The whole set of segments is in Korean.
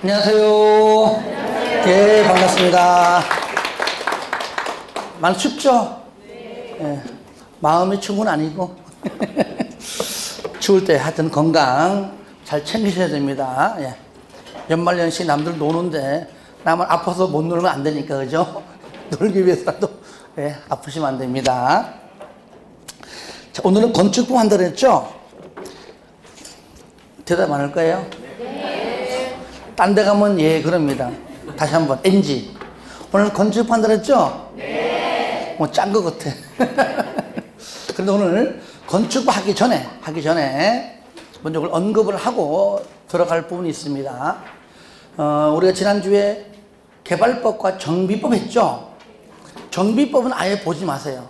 안녕하세요. 예, 반갑습니다. 많이 춥죠? 예, 마음이 추운 건 아니고 추울 때 하여튼 건강 잘 챙기셔야 됩니다. 예. 연말연시 남들 노는데 나만 아파서 못 놀면 안 되니까, 그죠? 놀기 위해서라도 예, 아프시면 안 됩니다. 자, 오늘은 건축법 한다고 했죠? 대답 안 할 거예요? 딴 데 가면 예, 그럽니다. 다시 한번 NG. 오늘 건축법 한다고 했죠? 네. 뭐 짠 거 같아. 그런데 오늘 건축법 하기 전에 먼저 그걸 언급을 하고 들어갈 부분이 있습니다. 우리가 지난주에 개발법과 정비법 했죠? 정비법은 아예 보지 마세요.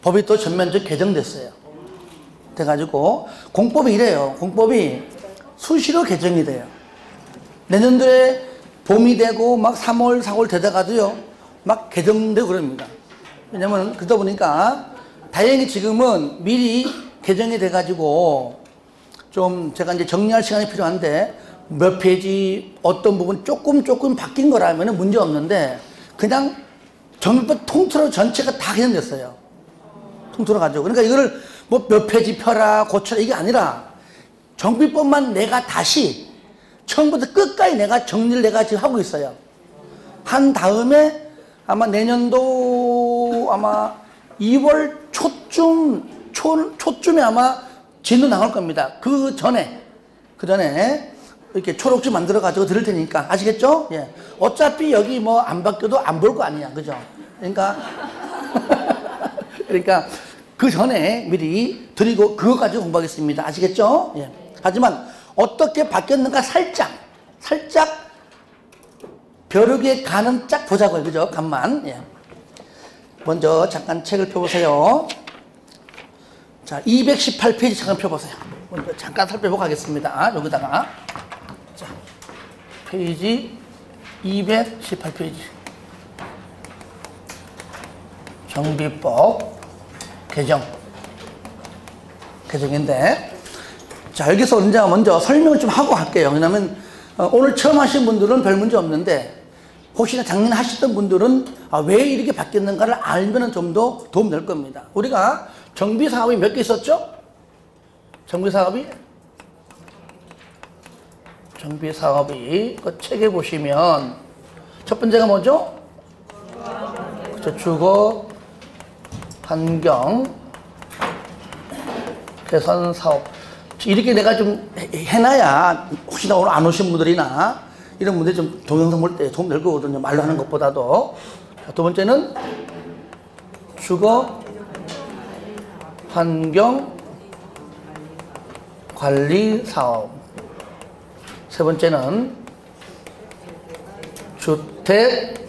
법이 또 전면적 개정됐어요. 돼가지고 공법이 이래요. 공법이 수시로 개정이 돼요. 내년도에 봄이 되고 막 3월, 4월 되다가도요, 막 개정되고 그럽니다. 왜냐면 그러다 보니까 다행히 지금은 미리 개정이 돼가지고 좀 제가 이제 정리할 시간이 필요한데 몇 페이지 어떤 부분 조금 바뀐 거라면 문제 없는데 그냥 정비법 통틀어 전체가 다 개정됐어요. 통틀어 가지고. 그러니까 이거를 뭐 몇 페이지 펴라, 고쳐라 이게 아니라 정비법만 내가 다시 처음부터 끝까지 내가 정리를 내가 지금 하고 있어요. 한 다음에 아마 내년도 아마 2월 초쯤에 아마 진도 나올 겁니다. 그 전에 이렇게 초록지 만들어 가지고 드릴 테니까 아시겠죠? 예. 어차피 여기 뭐 안 바뀌어도 안 볼 거 아니야. 그죠? 그러니까 그 전에 미리 드리고 그거 가지고 공부하겠습니다. 아시겠죠? 예. 하지만 어떻게 바뀌었는가 살짝 벼룩의 간은 쫙 보자고요. 그죠? 간만. 예. 먼저 잠깐 책을 펴보세요. 자, 218페이지 잠깐 펴보세요. 먼저 잠깐 살펴보고 가겠습니다. 여기다가. 자, 페이지 218페이지. 정비법 개정인데. 자, 여기서 먼저 설명을 좀 하고 할게요. 왜냐면 오늘 처음 하신 분들은 별 문제 없는데 혹시나 작년에 하셨던 분들은 왜 이렇게 바뀌었는가를 알면 좀 더 도움 될 겁니다. 우리가 정비 사업이 몇 개 있었죠? 정비 사업이 그 책에 보시면 첫 번째가 뭐죠? 그렇죠. 주거 환경 개선 사업. 이렇게 내가 좀 해놔야 혹시나 오늘 안 오신 분들이나 이런 분들이 좀 동영상 볼 때 도움 될 거거든요. 말로 하는 것보다도. 두 번째는 주거 환경 관리 사업. 세 번째는 주택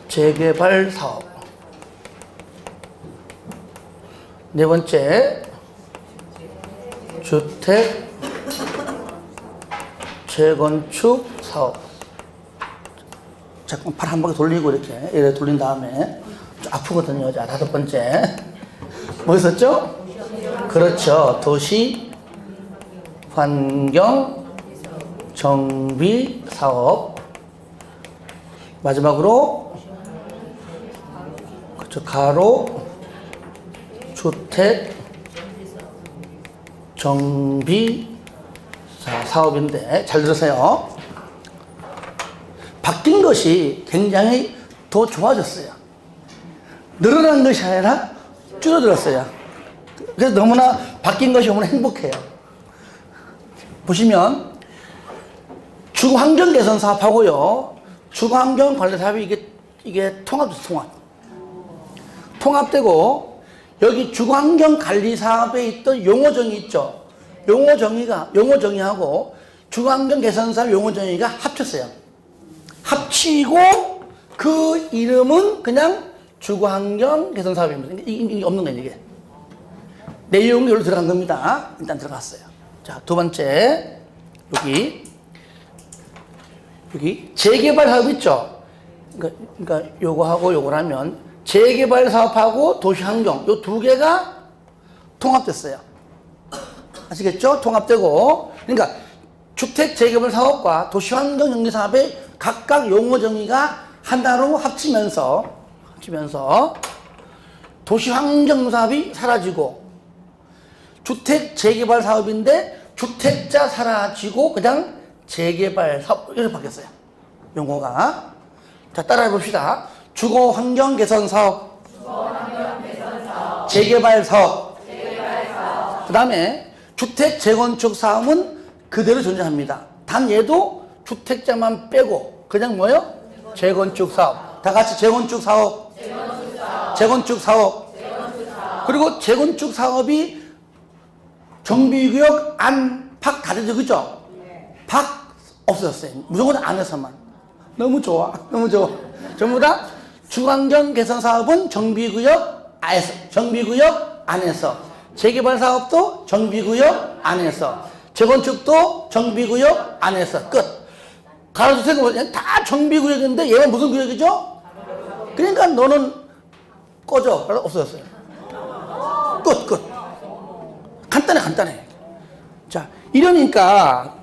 재개발 사업. 네 번째 주택 재건축 사업. 잠깐 팔 한 바퀴 돌리고 이렇게 돌린 다음에 좀 아프거든요. 자, 다섯 번째 뭐 있었죠? 그렇죠. 도시 환경 정비 사업. 마지막으로 그렇죠. 가로 주택 정비 사업인데 잘 들으세요. 바뀐 것이 굉장히 더 좋아졌어요. 늘어난 것이 아니라 줄어들었어요. 그래서 너무나 바뀐 것이 너무나 행복해요. 보시면 주거환경 개선 사업하고요, 주거환경 관리 사업이 이게 통합되고 여기 주거환경 관리 사업에 있던 용어정의 있죠. 용어정의하고 주거환경 개선 사업 용어정의가 합쳤어요. 합치고 그 이름은 그냥 주거환경 개선 사업입니다. 이게 없는 거예요, 이게. 내용이 여기로 들어간 겁니다. 일단 들어갔어요. 자, 두 번째, 여기 재개발 사업 있죠? 그러니까 요거하고 요거라면 재개발 사업하고 도시환경 요 두 개가 통합됐어요. 아시겠죠? 통합되고, 그러니까 주택 재개발 사업과 도시환경 정비 사업의 각각 용어 정의가 하나로 합치면서 도시환경 사업이 사라지고 주택 재개발 사업인데 주택자 사라지고 그냥 재개발 사업 이렇게 바뀌었어요. 용어가. 자, 따라해 봅시다. 주거 환경 개선 사업, 재개발 사업. 그 다음에 주택 재건축 사업은 그대로 존재합니다. 단 얘도 주택자만 빼고 그냥 뭐요? 재건축 사업. 다 같이 재건축 사업. 재건축 사업. 그리고 재건축 사업이 정비구역 안, 박 다 되죠, 그죠? 박 없어졌어요. 무조건 안에서만. 너무 좋아. 너무 좋아. 전부 다 주환경 개선 사업은 정비구역 안에서, 재개발 사업도 정비구역 안에서, 재건축도 정비구역 안에서 끝. 가로주택은 다 정비구역인데 얘가 무슨 구역이죠? 그러니까 너는 꺼져. 없어졌어요. 끝. 간단해. 자, 이러니까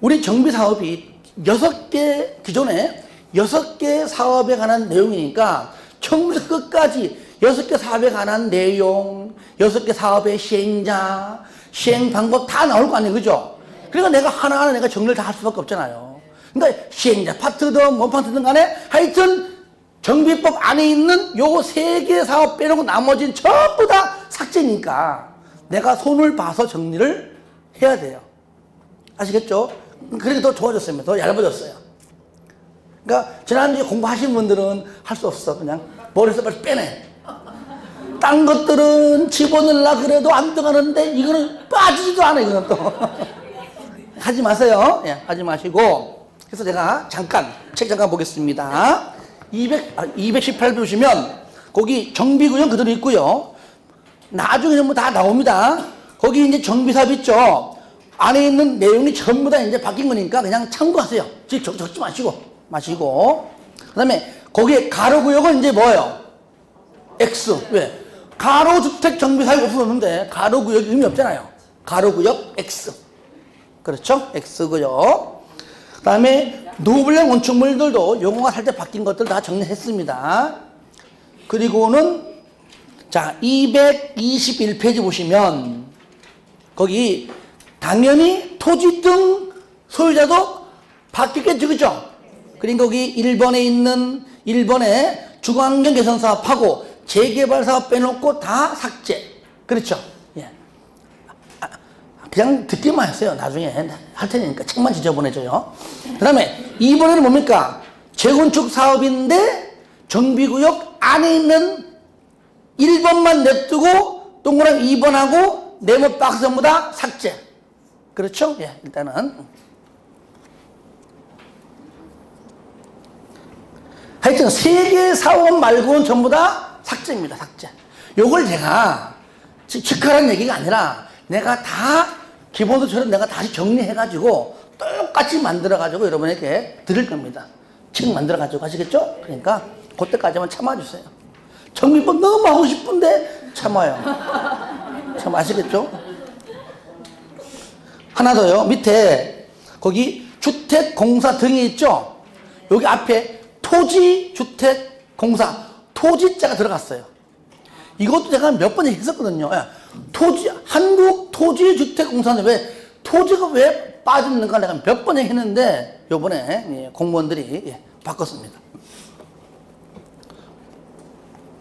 우리 정비 사업이 6개, 기존에 6개 사업에 관한 내용이니까 처음부터 끝까지 6개 사업에 관한 내용, 6개 사업의 시행자, 시행 방법 다 나올 거 아니에요, 그죠? 그러니까 내가 하나하나 내가 정리를 다 할 수밖에 없잖아요. 그러니까 시행자 파트든 뭔 파트든 간에 하여튼 정비법 안에 있는 요 3개 사업 빼놓고 나머지는 전부 다 삭제니까 내가 손을 봐서 정리를 해야 돼요. 아시겠죠? 그렇게 더 좋아졌습니다. 더 얇아졌어요. 그러니까 지난주에 공부하신 분들은 할 수 없어. 그냥 머리에서 빨리 빼내. 딴 것들은 집어넣으려 그래도 안 들어가는데 이거는 빠지지도 않아. 이거는 또 하지 마세요. 예, 하지 마시고. 그래서 제가 책 잠깐 보겠습니다. 218 보시면 거기 정비구역 그대로 있고요. 나중에 전부 다 나옵니다. 거기 이제 정비사업 있죠. 안에 있는 내용이 전부 다 이제 바뀐 거니까 그냥 참고하세요. 적지 마시고. 그 다음에 거기에 가로구역은 이제 뭐예요? X. 왜? 가로주택 정비사업이 없어졌는데 가로구역이 의미 없잖아요. 가로구역 X. 그렇죠? X구역. 그 다음에 노블형 건축물들도 용어가 살짝 바뀐 것들 다 정리했습니다. 그리고는 자 221페이지 보시면 거기 당연히 토지 등 소유자도 바뀌겠죠, 그죠? 그러니까 거기 1번에 주거환경 개선 사업하고 재개발 사업 빼놓고 다 삭제. 그렇죠? 예. 그냥 듣기만 했어요. 나중에 할 테니까 책만 지저보내줘요. 그 다음에 2번에는 뭡니까? 재건축 사업인데 정비구역 안에 있는 1번만 냅두고 동그라미 2번하고 네모 박스 전부 다 삭제. 그렇죠? 예, 일단은. 하여튼 3개 사업 말고는 전부 다 삭제입니다. 삭제. 요걸 제가 즉하라는 얘기가 아니라 내가 다 기본서처럼 내가 다시 정리해가지고 똑같이 만들어가지고 여러분에게 드릴 겁니다. 책 만들어가지고 하시겠죠? 그러니까 그때까지만 참아주세요. 정비법 너무 하고 싶은데 참아요. 참 아시겠죠? 하나 더요. 밑에 거기 주택공사 등이 있죠? 여기 앞에 토지주택공사 토지자가 들어갔어요. 이것도 제가 몇 번 얘기했었거든요. 한국토지주택공사는 왜 토지가 왜 빠졌는가 내가 몇 번 얘기했는데 요번에 공무원들이 바꿨습니다.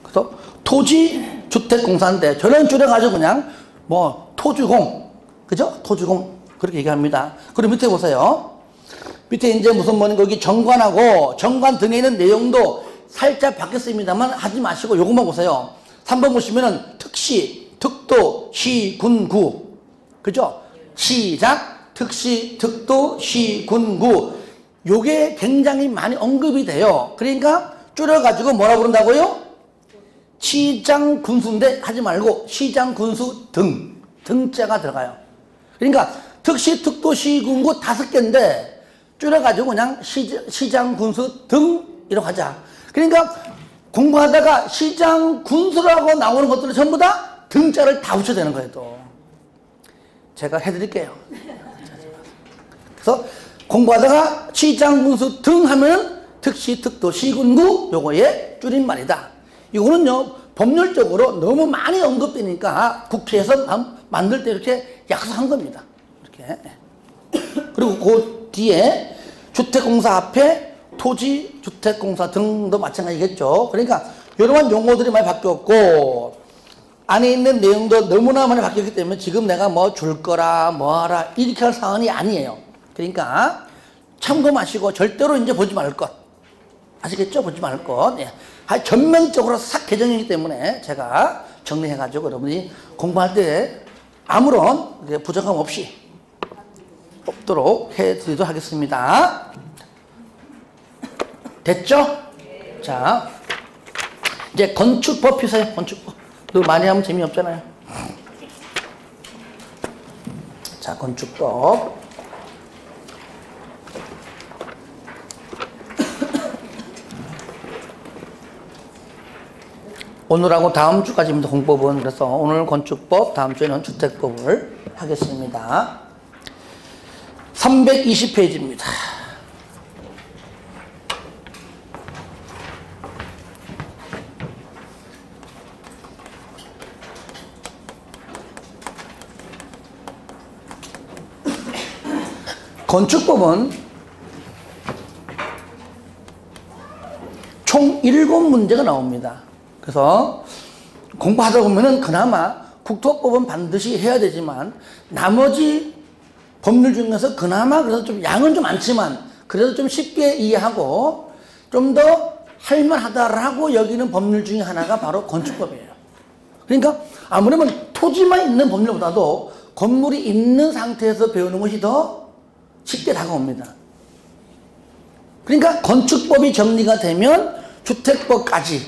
그래서 토지주택공사인데 저는 줄여가지고 그냥 뭐 토주공, 그죠? 토주공 그렇게 얘기합니다. 그리고 밑에 보세요. 밑에 이제 무슨 뭐는 거기 정관하고 정관 등에 있는 내용도 살짝 바뀌었습니다만 하지 마시고 요것만 보세요. 3번 보시면은 특시, 특도, 시, 군, 구. 그죠? 시작, 특시, 특도, 시, 군, 구. 요게 굉장히 많이 언급이 돼요. 그러니까 줄여가지고 뭐라 부른다고요? 시장 군수인데 하지 말고 시장 군수 등. 등자가 들어가요. 그러니까 특시, 특도, 시, 군, 구 5개인데 줄여가지고 그냥 시장 군수 등 이렇게 하자. 그러니까 공부하다가 시장 군수라고 나오는 것들은 전부 다 등자를 다 붙여야 되는 거예요. 또 제가 해드릴게요. 그래서 공부하다가 시장 군수 등 하면 특시, 특도, 시군구 요거의 줄임말이다. 이거는요 법률적으로 너무 많이 언급되니까 국회에서 만들 때 이렇게 약속한 겁니다. 이렇게. 그리고 그 뒤에 주택공사 앞에 토지, 주택공사 등도 마찬가지겠죠. 그러니까 여러 용어들이 많이 바뀌었고 안에 있는 내용도 너무나 많이 바뀌었기 때문에 지금 내가 뭐 줄 거라 뭐 하라 이렇게 할 사안이 아니에요. 그러니까 참고 마시고 절대로 이제 보지 말 것. 아시겠죠? 보지 말 것. 예. 전면적으로 싹 개정이기 때문에 제가 정리해가지고 여러분이 공부할 때 아무런 부족함 없이 뽑도록 해드리도록 하겠습니다. 됐죠? 자, 이제 건축법 피서요. 건축법. 너무 많이 하면 재미없잖아요. 자, 건축법. 오늘하고 다음 주까지입니다. 공법은. 그래서 오늘 건축법, 다음 주에는 주택법을 하겠습니다. 320페이지입니다. 건축법은 총 7문제가 나옵니다. 그래서 공부하다 보면은 그나마 국토법은 반드시 해야 되지만 나머지 법률 중에서 그나마 그래서 좀 양은 좀 많지만 그래도 좀 쉽게 이해하고 좀 더 할만하다라고 여기는 법률 중에 하나가 바로 건축법이에요. 그러니까 아무래도 토지만 있는 법률보다도 건물이 있는 상태에서 배우는 것이 더 쉽게 다가옵니다. 그러니까 건축법이 정리가 되면 주택법까지.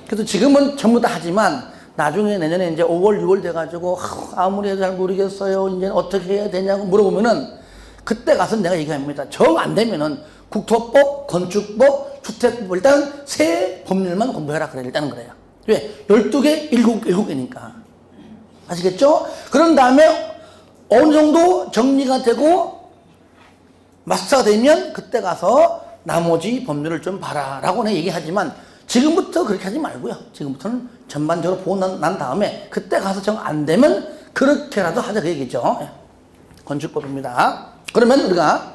그래서 지금은 전부 다 하지만 나중에 내년에 이제 5월, 6월 돼가지고 아무리 해도 잘 모르겠어요. 이제 어떻게 해야 되냐고 물어보면은 그때 가서 내가 얘기합니다. 정 안 되면은 국토법, 건축법, 주택법 일단 세 법률만 공부해라 그래. 일단은 그래요. 왜? 12개, 7개니까. 아시겠죠? 그런 다음에 어느 정도 정리가 되고 마스터가 되면 그때 가서 나머지 법률을 좀 봐라 라고 는 얘기하지만 지금부터 그렇게 하지 말고요. 지금부터는 전반적으로 보고 난 다음에 그때 가서 정 안 되면 그렇게라도 하자 그 얘기죠. 건축법입니다. 그러면 우리가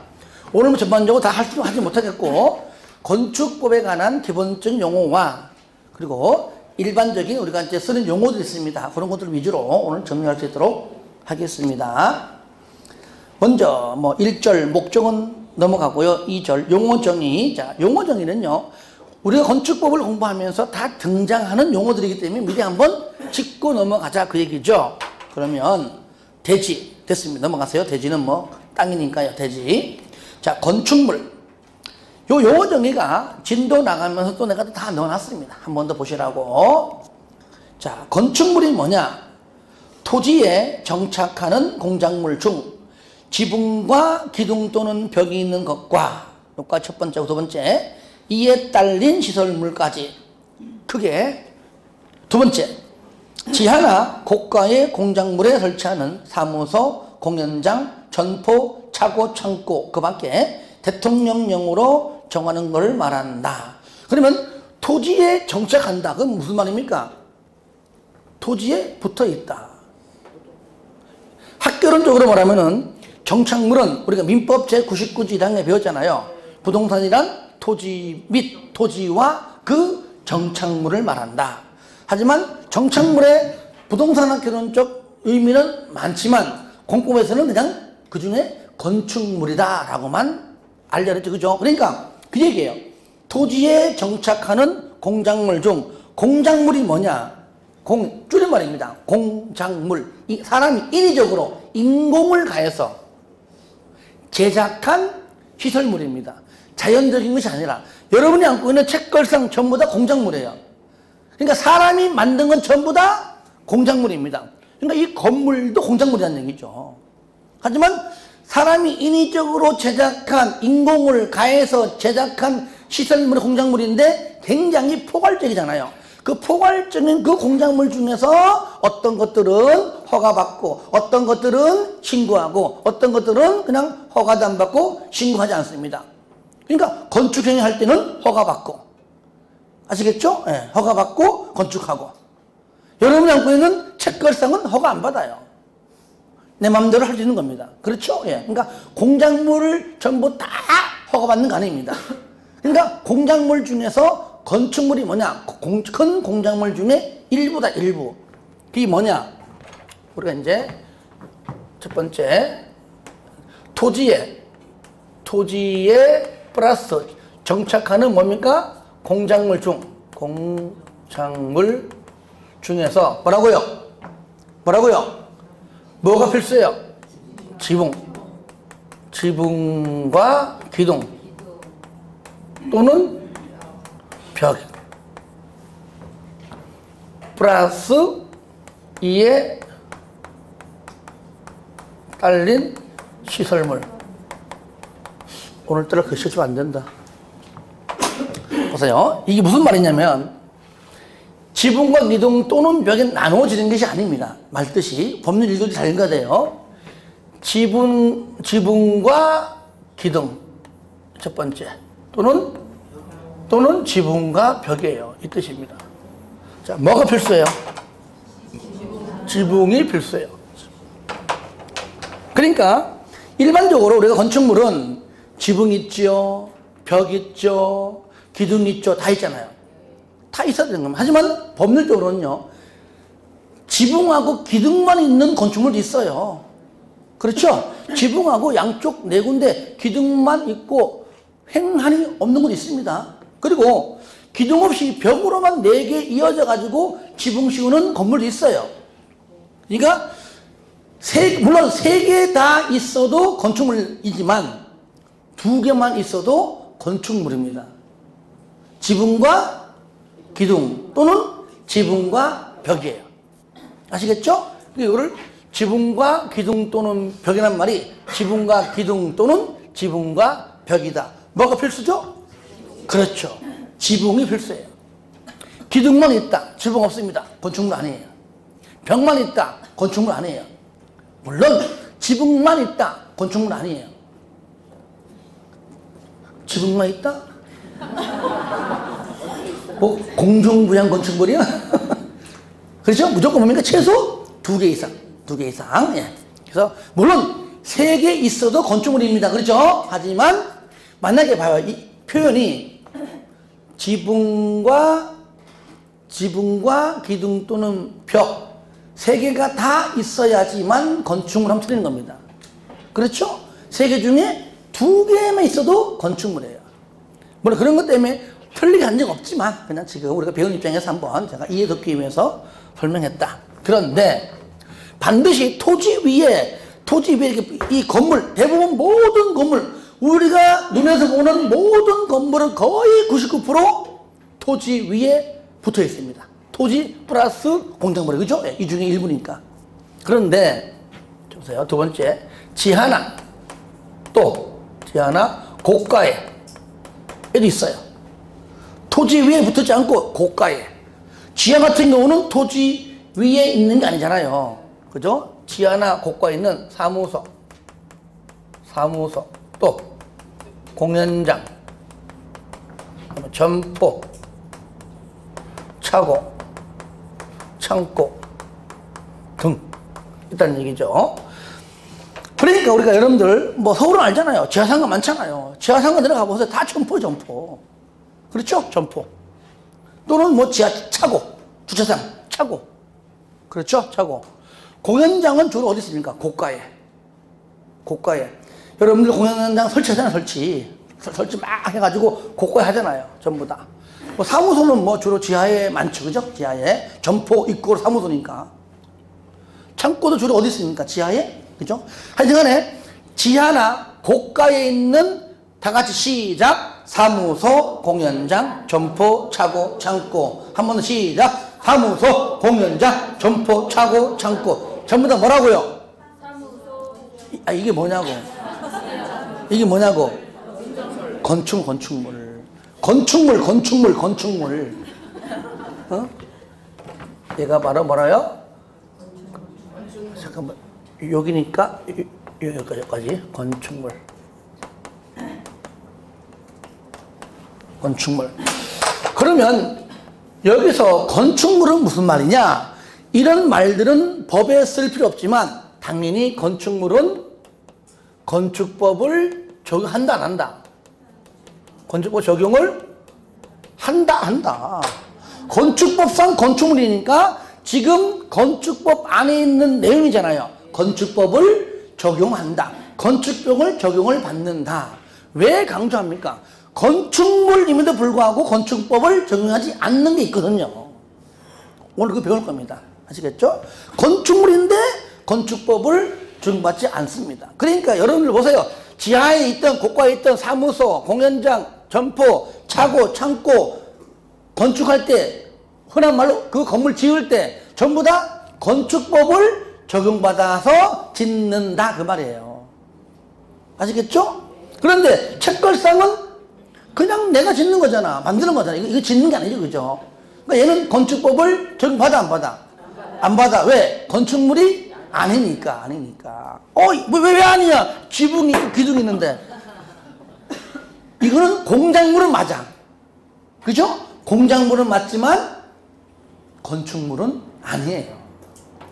오늘 전반적으로 다 하지 못하겠고 건축법에 관한 기본적인 용어와 그리고 일반적인 우리가 이제 쓰는 용어들이 있습니다. 그런 것들 위주로 오늘 정리할 수 있도록 하겠습니다. 먼저 뭐 1절 목적은 넘어가고요. 2절 용어 정의. 자, 용어 정의는요. 우리가 건축법을 공부하면서 다 등장하는 용어들이기 때문에 미리 한번 짚고 넘어가자 그 얘기죠. 그러면 대지 됐습니다. 넘어가세요. 대지는 뭐 땅이니까요. 대지. 자, 건축물. 요 용어 정의가 진도 나가면서 또 내가 다 넣어놨습니다. 한 번 더 보시라고. 자, 건축물이 뭐냐? 토지에 정착하는 공작물 중 지붕과 기둥 또는 벽이 있는 것과 요까 첫 번째고 두 번째 이에 딸린 시설물까지 크게. 두 번째, 지하나 고가의 공작물에 설치하는 사무소, 공연장, 점포, 차고, 창고 그 밖에 대통령령으로 정하는 걸 말한다. 그러면 토지에 정착한다. 그건 무슨 말입니까? 토지에 붙어 있다. 학교론적으로 말하면은 정착물은 우리가 민법 제99조 1항에 배웠잖아요. 부동산이란 토지 및 토지와 그 정착물을 말한다. 하지만 정착물의 부동산학개론적 의미는 많지만 공법에서는 그냥 그 중에 건축물이다 라고만 알려졌죠. 그죠? 그러니까 그 얘기예요. 토지에 정착하는 공작물 중 공작물이 뭐냐? 줄임말입니다. 공작물. 사람이 인위적으로 인공을 가해서 제작한 시설물입니다. 자연적인 것이 아니라 여러분이 안고 있는 책걸상 전부 다 공작물이에요. 그러니까 사람이 만든 건 전부 다 공작물입니다. 그러니까 이 건물도 공작물이라는 얘기죠. 하지만 사람이 인위적으로 제작한 인공을 가해서 제작한 시설물의 공작물인데 굉장히 포괄적이잖아요. 그 포괄적인 그 공작물 중에서 어떤 것들은 허가받고 어떤 것들은 신고하고 어떤 것들은 그냥 허가도 안 받고 신고하지 않습니다. 그러니까 건축행위 할 때는 허가받고, 아시겠죠? 네, 허가받고 건축하고. 여러분이 안고 있는 책걸상은 허가 안 받아요. 내 마음대로 할 수 있는 겁니다. 그렇죠? 예. 그러니까 공작물을 전부 다 허가받는 거 아닙니다. 그러니까 공작물 중에서 건축물이 뭐냐? 큰 공작물 중에 일부다, 일부. 그게 뭐냐? 우리가 이제 첫 번째, 토지에 플러스 정착하는 뭡니까? 공작물 중에서 뭐라고요? 뭐가 필수예요? 지붕과 기둥 또는 벽 플러스 이에 딸린 시설물. 오늘따라 글씨 좀 안 된다. 보세요. 이게 무슨 말이냐면 지붕과 기둥 또는 벽에 나누어지는 것이 아닙니다. 말뜻이 법률 읽어도 잘 읽어야 돼요. 지붕과 기둥 첫 번째 또는 지붕과 벽이에요. 이 뜻입니다. 자, 뭐가 필수예요? 지붕이 필수예요. 그러니까 일반적으로 우리가 건축물은 지붕 있죠, 벽 있죠, 기둥 있죠, 다 있잖아요. 다 있어야 되는 겁니다. 하지만 법률적으로는요, 지붕하고 기둥만 있는 건축물도 있어요. 그렇죠? 지붕하고 양쪽 네 군데 기둥만 있고 횡한이 없는 것도 있습니다. 그리고 기둥 없이 벽으로만 4개 이어져 가지고 지붕 씌우는 건물도 있어요. 그러니까 물론 3개 다 있어도 건축물이지만 2개만 있어도 건축물입니다. 지붕과 기둥 또는 지붕과 벽이에요. 아시겠죠? 이거를 지붕과 기둥 또는 벽이란 말이 지붕과 기둥 또는 지붕과 벽이다. 뭐가 필수죠? 그렇죠. 지붕이 필수예요. 기둥만 있다, 지붕 없습니다. 건축물 아니에요. 벽만 있다, 건축물 아니에요. 물론 지붕만 있다, 건축물 아니에요. 지붕만 있다? 뭐 공중부양 건축물이야? 그렇죠? 무조건 뭡니까? 최소 2개 이상. 2개 이상. 예. 그래서 물론 3개 있어도 건축물입니다. 그렇죠? 하지만 만약에 봐요. 이 표현이 지붕과 기둥 또는 벽 3개가 다 있어야지만 건축물 하면 틀리는 겁니다. 그렇죠? 3개 중에 2개만 있어도 건축물이에요. 물론 그런 것 때문에 틀리게 한 적 없지만 그냥 지금 우리가 배운 입장에서 한번 제가 이해 돕기 위해서 설명했다. 그런데 반드시 토지 위에 이렇게 이 건물, 대부분 모든 건물, 우리가 눈에서 보는 모든 건물은 거의 99% 토지 위에 붙어 있습니다. 토지 플러스 공작물이, 그죠? 이 중에 일부니까. 그런데 보세요. 두 번째, 지하나 고가에 에도 있어요. 토지 위에 붙지 않고 고가에. 지하 같은 경우는 토지 위에 있는 게 아니잖아요. 그죠? 지하나 고가에 있는 사무소, 또 공연장, 점포, 차고, 창고 등 있다는 얘기죠. 그러니까 우리가 여러분들 뭐 서울은 알잖아요. 지하상가 많잖아요. 지하상가 들어가 보세요. 다 점포. 그렇죠? 점포. 또는 뭐 지하 차고, 주차장 차고. 그렇죠? 차고. 공연장은 주로 어디 있습니까? 고가에. 여러분들 공연장 설치하잖아요. 설치 막 해가지고 고가에 하잖아요. 전부 다. 뭐 사무소는 뭐 주로 지하에 많죠. 그죠? 지하에. 점포 입구로 사무소니까. 창고도 주로 어디 있습니까? 지하에. 그죠? 하여튼간에 지하나 고가에 있는 다 같이 시작. 사무소, 공연장, 점포, 차고, 창고. 한 번 더 시작. 사무소, 공연장, 점포, 차고, 창고. 전부 다 뭐라고요? 이게 뭐냐고. 건축물. 어? 얘가 바로 뭐라요? 잠깐만. 여기니까 여기까지 건축물. 건축물. 그러면 여기서 건축물은 무슨 말이냐? 이런 말들은 법에 쓸 필요 없지만 당연히 건축물은 건축법을 적용한다 안 한다? 건축법 적용을 한다. 건축법상 건축물이니까 지금 건축법 안에 있는 내용이잖아요. 건축법을 적용한다. 건축법을 적용을 받는다. 왜 강조합니까? 건축물임에도 불구하고 건축법을 적용하지 않는 게 있거든요. 오늘 그거 배울 겁니다. 아시겠죠? 건축물인데 건축법을 적용받지 않습니다. 그러니까 여러분들 보세요. 지하에 있던 고가에 있던 사무소, 공연장, 점포, 차고, 창고 건축할 때 흔한 말로 그 건물 지을 때 전부 다 건축법을 적용받아서 짓는다 그 말이에요. 아시겠죠? 그런데 책걸상은 그냥 내가 짓는 거잖아. 만드는 거잖아. 이거 짓는 게 아니죠. 그죠? 그러니까 얘는 건축법을 적용받아 안 받아? 안 받아. 왜? 건축물이 아니니까. 왜 아니냐? 지붕이 있고 기둥이 있는데. 이거는 공작물은 맞아. 그죠? 공작물은 맞지만 건축물은 아니에요.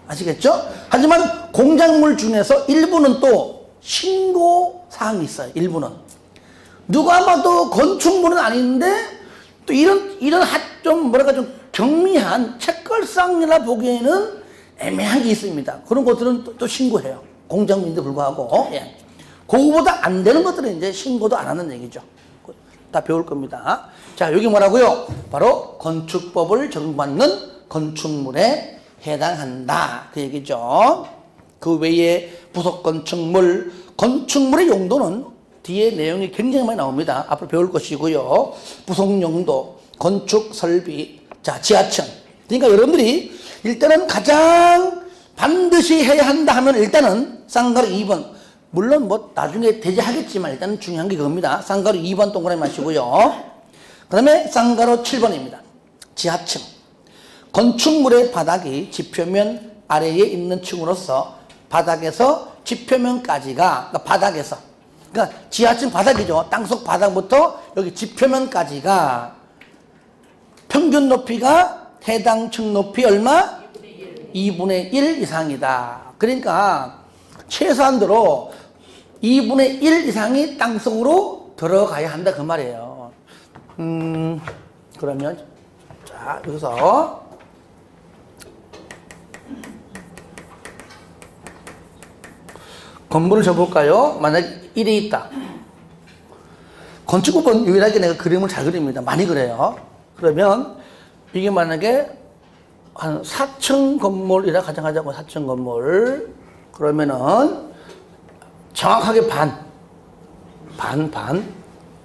아시겠죠? 하지만 공작물 중에서 일부는 또 신고사항이 있어요. 일부는. 누가 봐도 건축물은 아닌데 또 이런 좀 경미한 책걸상이라 보기에는 애매한 게 있습니다. 그런 것들은 또 신고해요. 공작물인데 불구하고. 예. 그거보다 안 되는 것들은 이제 신고도 안 하는 얘기죠. 다 배울 겁니다. 자, 여기 뭐라고요? 바로 건축법을 적용받는 건축물에 해당한다. 그 얘기죠. 그 외에 부속 건축물, 건축물의 용도는 뒤에 내용이 굉장히 많이 나옵니다. 앞으로 배울 것이고요. 부속 용도, 건축 설비, 자, 지하층. 그러니까 여러분들이 일단은 가장 반드시 해야 한다 하면 일단은 쌍가루 2번. 물론 뭐 나중에 대제하겠지만 일단은 중요한 게 그겁니다. 쌍가루 2번 동그라미 마시고요. 그 다음에 쌍가루 7번입니다. 지하층. 건축물의 바닥이 지표면 아래에 있는 층으로서 바닥에서 지표면까지가, 그러니까 바닥에서, 그러니까 지하층 바닥이죠. 땅속 바닥부터 여기 지표면까지가 평균 높이가 해당 층 높이 얼마? 2분의 1 이상이다. 그러니까 최소한도로 2분의 1 이상이 땅속으로 들어가야 한다 그 말이에요. 그러면 자, 여기서 건물을 줘볼까요? 만약에 1이 있다. 건축법은 유일하게 내가 그림을 잘 그립니다. 많이 그래요. 그러면 이게 만약에 한 4층 건물이라 가정하자고. 4층 건물. 그러면은 정확하게 반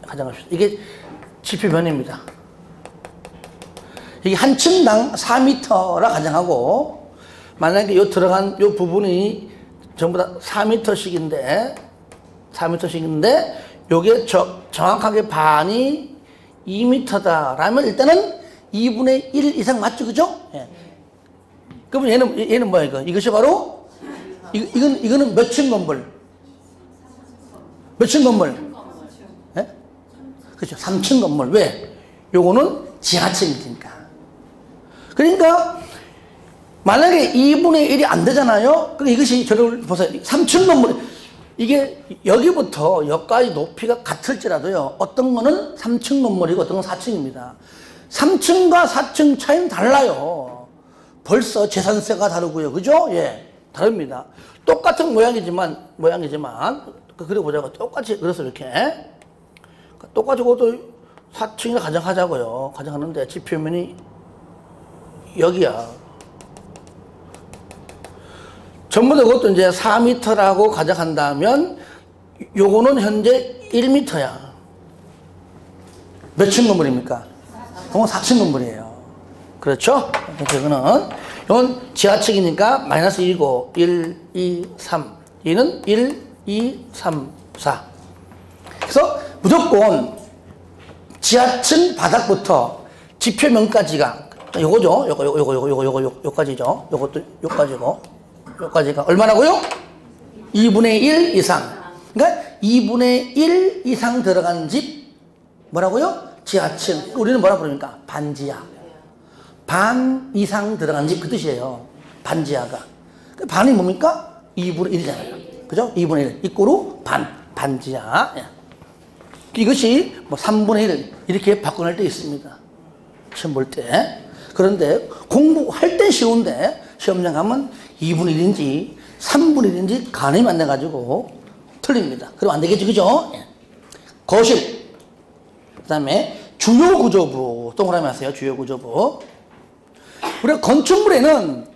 가정합시다. 이게 지표면입니다. 이게 한 층당 4m라 가정하고, 만약에 요 들어간 요 부분이 전부 다 4m씩인데 요게 정확하게 반이 2m다라면 일단은 2분의 1 이상 맞죠? 그죠? 예. 그러면 얘는 뭐야, 이거? 이것이 바로, 이거는 몇 층 건물? 몇 층 건물? 예? 그렇죠. 3층 건물. 왜? 요거는 지하층이니까. 그러니까, 만약에 2분의 1이 안 되잖아요? 그럼 이것이 저를 보세요. 3층 건물. 이게 여기부터 여기까지 높이가 같을지라도요. 어떤 거는 3층 건물이고 어떤 건 4층입니다. 3층과 4층 차이는 달라요. 벌써 재산세가 다르고요. 그죠? 예. 다릅니다. 똑같은 모양이지만, 그래 보자고. 똑같이, 그래서 이렇게. 똑같이 그것도 4층이라 가정하자고요. 가정하는데 지표면이 여기야. 전부 다 그것도 이제 4m라고 가정한다면, 요거는 현재 1m야. 몇 층 건물입니까? 이건 4층 건물이에요. 그렇죠? 이건 지하층이니까 마이너스 1이고, 1, 2, 3. 얘는 1, 2, 3, 4. 그래서 무조건 지하층 바닥부터 지표면까지가 자, 요거죠. 요거까지죠. 요것도 요까지고. 요까지가 얼마라고요? 2분의 1 이상. 그러니까 2분의 1 이상 들어간 집 뭐라고요? 지하층. 우리는 뭐라 부릅니까? 반지하. 반 이상 들어간 집 그 뜻이에요. 반지하가. 반이 뭡니까? 2분의 1이잖아요. 그죠? 2분의 1. 이꼬로 반지하. 이것이 뭐 3분의 1 이렇게 바꿔낼 때 있습니다. 시험 볼 때. 그런데 공부할 땐 쉬운데 시험장 가면 2분의 1인지 3분의 1인지 가늠이 안 돼가지고 틀립니다. 그럼 안 되겠지, 그죠? 거실. 그 다음에 주요 구조부. 동그라미 하세요. 주요 구조부. 우리가 건축물에는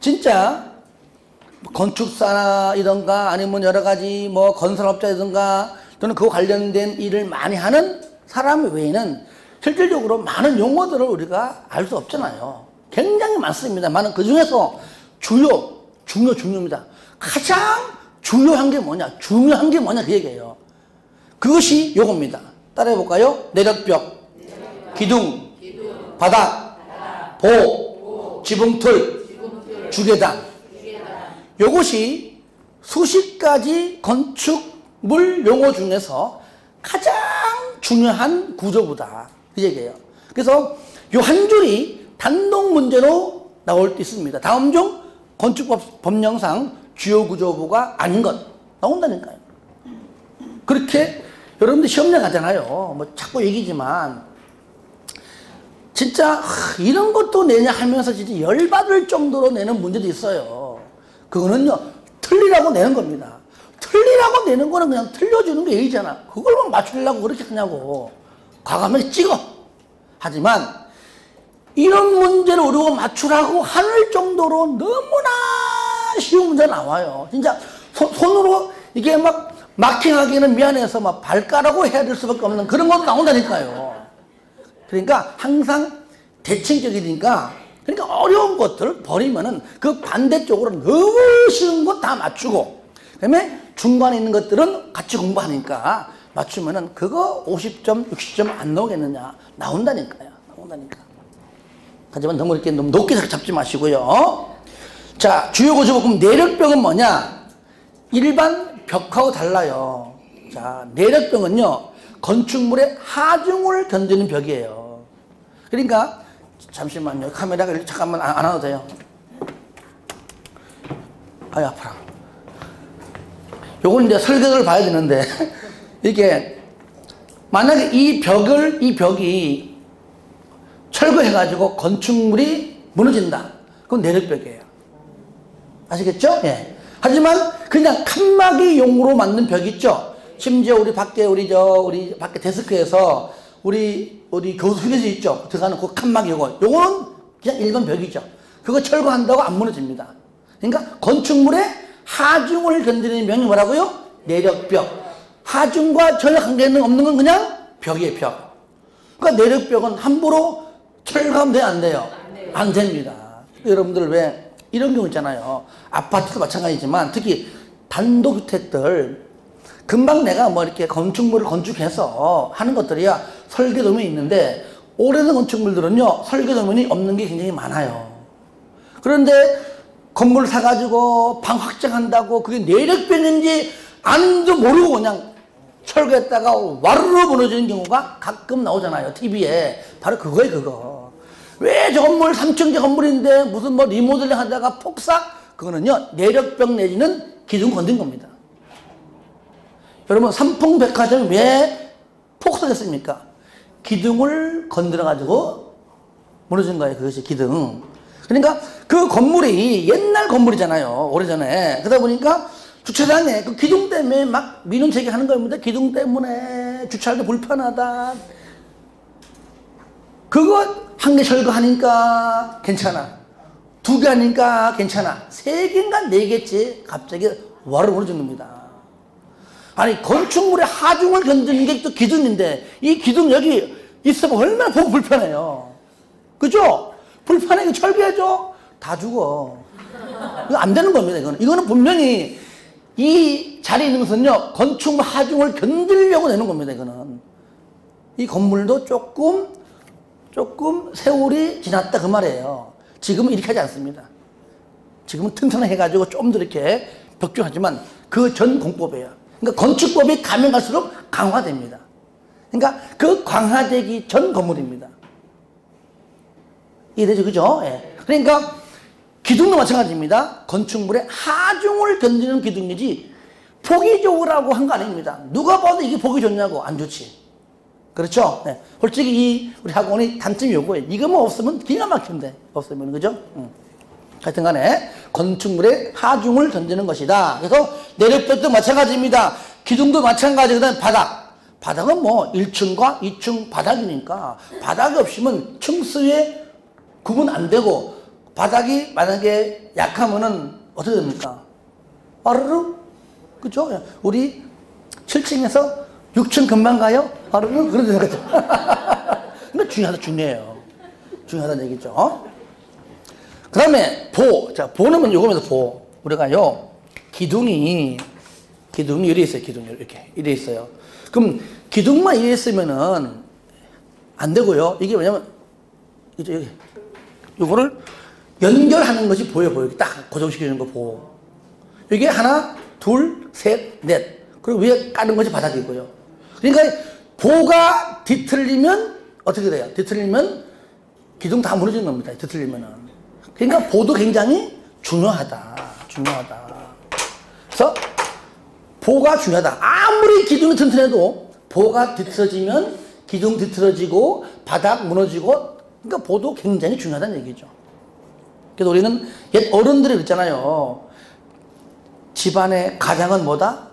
진짜 건축사이던가 아니면 여러 가지 뭐 건설업자이던가 또는 그와 관련된 일을 많이 하는 사람 외에는 실질적으로 많은 용어들을 우리가 알 수 없잖아요. 굉장히 많습니다만 그 중에서 중요입니다. 가장 중요한 게 뭐냐? 중요한 게 뭐냐? 그 얘기예요. 그것이 요겁니다. 따라해 볼까요? 내력벽, 기둥, 바닥, 보, 지붕틀, 주계단. 요것이 수십 가지 건축물 용어 중에서 가장 중요한 구조부다. 그 얘기예요. 그래서 요 한 줄이 단독 문제로 나올 때 있습니다. 다음 중 건축법 법령상 주요 구조부가 아닌 것 나온다니까요. 그렇게 여러분들 시험장 가잖아요. 뭐 자꾸 얘기지만 진짜 이런 것도 내냐 하면서 진짜 열받을 정도로 내는 문제도 있어요. 그거는요 틀리라고 내는 겁니다. 틀리라고 내는 거는 그냥 틀려주는 게 예의잖아. 그걸만 맞추려고 그렇게 하냐고. 과감하게 찍어. 하지만 이런 문제를 우리가 맞추라고 할 정도로 너무나 쉬운 문제가 나와요. 진짜 손으로 이게 막 마킹하기는 미안해서 막 발가락으로 해야 될 수밖에 없는 그런 것도 나온다니까요. 그러니까 항상 대칭적이니까 그러니까 어려운 것들을 버리면은 그 반대쪽으로 너무 쉬운 거 다 맞추고 그다음에 중간에 있는 것들은 같이 공부하니까 맞추면은 그거 50점, 60점 안 나오겠느냐? 나온다니까요. 하지만 너무 이렇게 너무 높게 잡지 마시고요. 자, 주요 구조부 그럼 내력벽은 뭐냐? 일반 벽하고 달라요. 자, 내력벽은요 건축물의 하중을 견디는 벽이에요. 그러니까 잠시만요. 카메라가 잠깐만 안 와도 돼요. 아유 아파라. 요건 이제 설계도를 봐야 되는데 이게 만약에 이 벽이 철거해가지고 건축물이 무너진다. 그건 내력벽이에요. 아시겠죠? 예. 하지만 그냥 칸막이용으로 만든 벽 있죠. 심지어 우리 밖에 우리 밖에 데스크에서 우리 교수 휴게실 있죠. 들어가는 그 칸막이고 요거는 그냥 일반 벽이죠. 그거 철거한다고 안 무너집니다. 그러니까 건축물의 하중을 견디는 명이 뭐라고요? 내력벽. 하중과 전혀 관계는 없는 건 그냥 벽이에요, 벽. 그러니까 내력벽은 함부로 철거하면 돼요, 안 돼요? 안 됩니다. 여러분들 왜 이런 경우 있잖아요. 아파트도 마찬가지지만 특히 단독주택들 금방 내가 뭐 이렇게 건축물을 건축해서 하는 것들이야 설계도면이 있는데 오래된 건축물들은요 설계도면이 없는 게 굉장히 많아요. 그런데 건물을 사가지고 방 확장한다고 그게 내력벽인지 아닌지도 모르고 그냥 철거했다가 와르르 무너지는 경우가 가끔 나오잖아요. TV에. 바로 그거예요, 그거. 왜 저 건물 3층제 건물인데 무슨 뭐 리모델링 하다가 폭삭? 그거는요 내력벽 내지는 기둥 건든 겁니다. 여러분 삼풍백화점이 왜 폭삭했습니까? 기둥을 건드려가지고 무너진 거예요. 그것이 기둥. 그러니까 그 건물이 옛날 건물이잖아요. 오래전에. 그러다 보니까 주차장에 그 기둥 때문에 막 민원 제기하는 겁니다. 기둥 때문에 주차할 때 불편하다. 그거 한 개 철거하니까 괜찮아. 두 개 하니까 괜찮아. 세 개인가 네 개째 갑자기 와르르 무너지는 겁니다. 아니 건축물의 하중을 견디는 게 또 기둥인데 이 기둥 여기 있으면 얼마나 보고 불편해요. 그죠? 불편해. 철거해줘. 다 죽어. 이거 안 되는 겁니다. 이거는 분명히 이 자리에 있는 것은요 건축물 하중을 견디려고 내는 겁니다. 이거는 이 건물도 조금 조금 세월이 지났다 그 말이에요. 지금은 이렇게 하지 않습니다. 지금은 튼튼해가지고 좀 더 이렇게 벽조하지만 그 전 공법이에요. 그러니까 건축법이 가면 갈수록 강화됩니다. 그러니까 그 강화되기 전 건물입니다. 이해되죠? 그죠? 예. 그러니까 기둥도 마찬가지입니다. 건축물의 하중을 견디는 기둥이지 보기 좋으라고 한 거 아닙니다. 누가 봐도 이게 보기 좋냐고. 안 좋지. 그렇죠? 네. 솔직히 우리 학원이 단점이 요거예요. 이거만 없으면 기가 막힌데. 없으면, 그죠? 하여튼 간에 건축물의 하중을 견디는 것이다. 그래서 내력벽도 마찬가지입니다. 기둥도 마찬가지. 그 다음에 바닥. 바닥은 뭐 1층과 2층 바닥이니까 바닥이 없으면 층수에 구분 안 되고 바닥이 만약에 약하면은 어떻게 됩니까? 아르르? 그죠? 우리 7층에서 6층 금방 가요? 아르르? 그런 데가 있죠. 근데 중요해요. 중요하다는 얘기죠. 그 다음에 보. 자, 보는 요거면서 보. 우리가요, 기둥이 이래 있어요. 기둥이 이렇게. 이래 있어요. 그럼 기둥만 이래 있으면은 안 되고요. 이게 뭐냐면, 이제 요거를 연결하는 것이 보여. 딱 고정시키는 거 보. 이게 하나, 둘, 셋, 넷. 그리고 위에 까는 것이 바닥이고요. 그러니까 보가 뒤틀리면 어떻게 돼요? 뒤틀리면 기둥 다 무너지는 겁니다. 뒤틀리면은. 그러니까 보도 굉장히 중요하다. 그래서 보가 중요하다. 아무리 기둥이 튼튼해도 보가 뒤틀어지면 기둥 뒤틀어지고 바닥 무너지고, 그러니까 보도 굉장히 중요하다는 얘기죠. 그래서 우리는 옛 어른들이 그랬잖아요. 집안의 가장은 뭐다?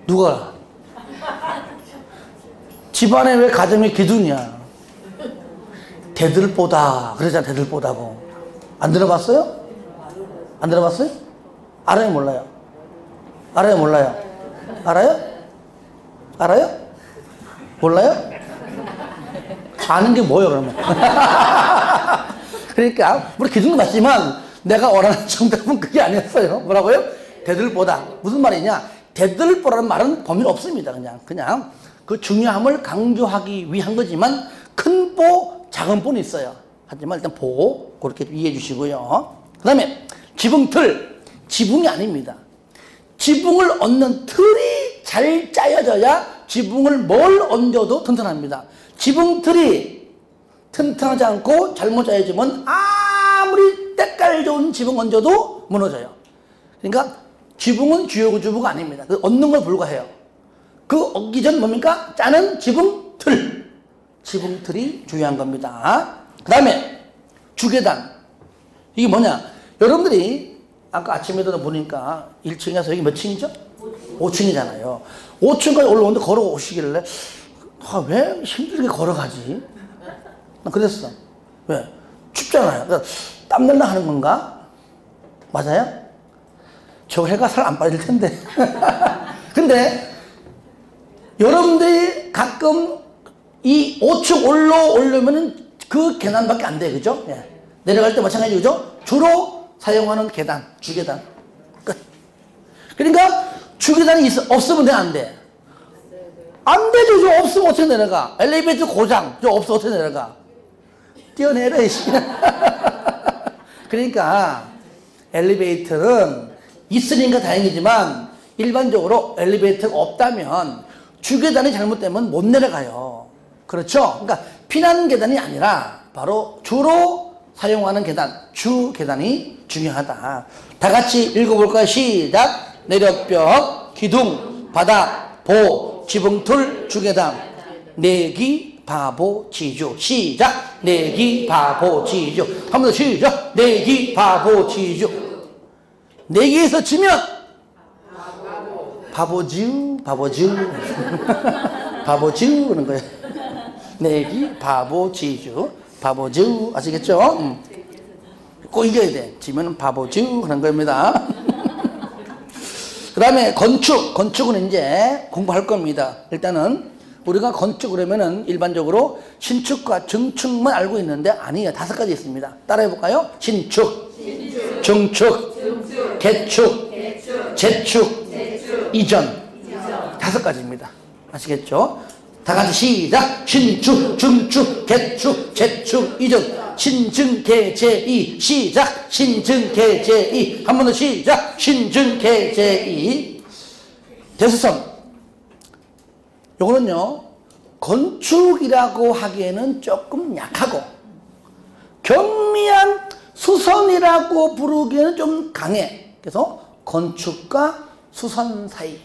누가? 집안에 왜 가정이 기둥이야? 대들보다. 그러잖아, 대들보다고. 안 들어봤어요? 안 들어봤어요? 알아요, 몰라요? 알아요, 몰라요? 알아요? 알아요? 몰라요? 아는 게 뭐예요, 그러면? 그러니까, 우리 기둥도 맞지만, 내가 원하는 정답은 그게 아니었어요. 뭐라고요? 대들보다. 무슨 말이냐? 대들보라는 말은 범위는 없습니다. 그냥 그 중요함을 강조하기 위한 거지만, 큰 보, 작은 보는 있어요. 하지만 일단 보, 그렇게 이해해 주시고요. 그 다음에 지붕틀. 지붕이 아닙니다. 지붕을 얹는 틀이 잘 짜여져야 지붕을 뭘 얹어도 튼튼합니다. 지붕틀이 튼튼하지 않고 잘못 짜여지면 아무리 때깔 좋은 지붕 얹어도 무너져요. 그러니까 지붕은 주요구주부가 아닙니다. 그 얹는 걸 불과해요. 그 얹기 전 뭡니까? 짜는 지붕틀. 지붕틀이 중요한 겁니다. 그 다음에 주계단. 이게 뭐냐? 여러분들이 아까 아침에도 보니까 1층에서 여기 몇 층이죠? 5층이잖아요. 5층까지 올라오는데 걸어오시길래 왜 힘들게 걸어가지? 난 그랬어. 왜? 춥잖아요. 그러니까 땀난다 하는 건가? 맞아요? 저 해가 살 안 빠질 텐데. 근데 여러분들이 가끔 이 5층 올라오려면 그 계단밖에 안 돼. 그죠? 예. 내려갈 때 마찬가지. 그죠? 주로 사용하는 계단, 주계단. 끝. 그러니까 주계단이 없으면 돼, 안 돼? 안 되죠. 저 없으면 어떻게 내려가? 엘리베이터 고장. 저 없어 어떻게 내려가? 뛰어내려, 이씨. 그러니까 엘리베이터는 있으니까 다행이지만 일반적으로 엘리베이터가 없다면 주계단이 잘못되면 못 내려가요. 그렇죠? 그러니까 피난 계단이 아니라 바로 주로 사용하는 계단, 주 계단이 중요하다. 다 같이 읽어볼까요? 시작. 내력벽, 기둥, 바닥, 보, 지붕틀, 주계단. 내기, 바보, 지주. 시작. 내기, 바보, 지주. 한 번 더 시작. 내기, 바보, 지주. 내기에서 지면 바보지우, 바보지우. 바보지우 그러는 거예요. 내기, 바보, 지주. 바보지우. 아시겠죠? 꼭 이겨야 돼. 지면은 바보지우 하는 겁니다. 그 다음에 건축. 건축은 이제 공부할 겁니다. 일단은 우리가 건축 그러면은 일반적으로 신축과 증축만 알고 있는데 아니에요. 5가지 있습니다. 따라해 볼까요? 신축, 증축, 개축, 재축, 이전. 5가지입니다. 아시겠죠? 다 같이 시작. 신축, 중축, 개축, 재축, 이축. 신증, 개, 제, 이. 시작. 신증, 개, 제, 이. 한 번 더 시작. 신증, 개, 제, 이. 대수선. 요거는요, 건축이라고 하기에는 조금 약하고, 경미한 수선이라고 부르기에는 좀 강해. 그래서 건축과 수선 사이.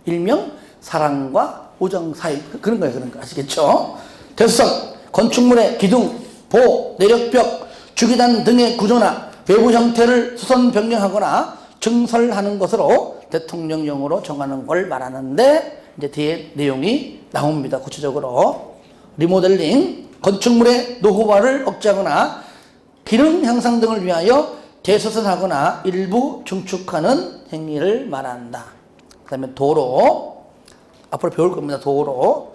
일명 사랑과 우정 사이. 그런 거예요, 그런 거. 아시겠죠? 대수선. 건축물의 기둥, 보, 내력벽, 주기단 등의 구조나 외부 형태를 수선 변경하거나 증설하는 것으로 대통령령으로 정하는 걸 말하는데, 이제 뒤에 내용이 나옵니다. 구체적으로. 리모델링, 건축물의 노후화를 억제하거나 기능 향상 등을 위하여 대수선하거나 일부 증축하는 행위를 말한다. 그 다음에 도로, 앞으로 배울 겁니다. 도로.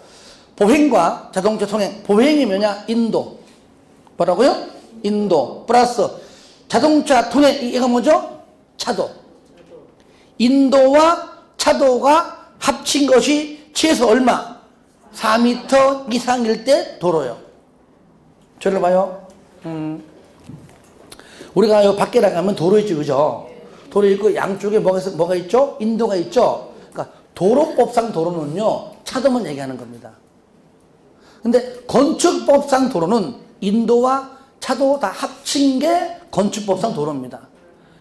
보행과 자동차 통행. 보행이 뭐냐? 인도. 뭐라고요? 인도 플러스 자동차 통행. 이거 뭐죠? 차도. 인도와 차도가 합친 것이 최소 얼마? 4m 이상일 때 도로요. 저를 봐요. 우리가 요 밖에 나가면 도로 있죠, 그죠? 도로 있고 양쪽에 뭐가 있죠? 인도가 있죠. 그러니까 도로법상 도로는요, 차도만 얘기하는 겁니다. 근데 건축법상 도로는 인도와 차도 다 합친 게 건축법상 도로입니다.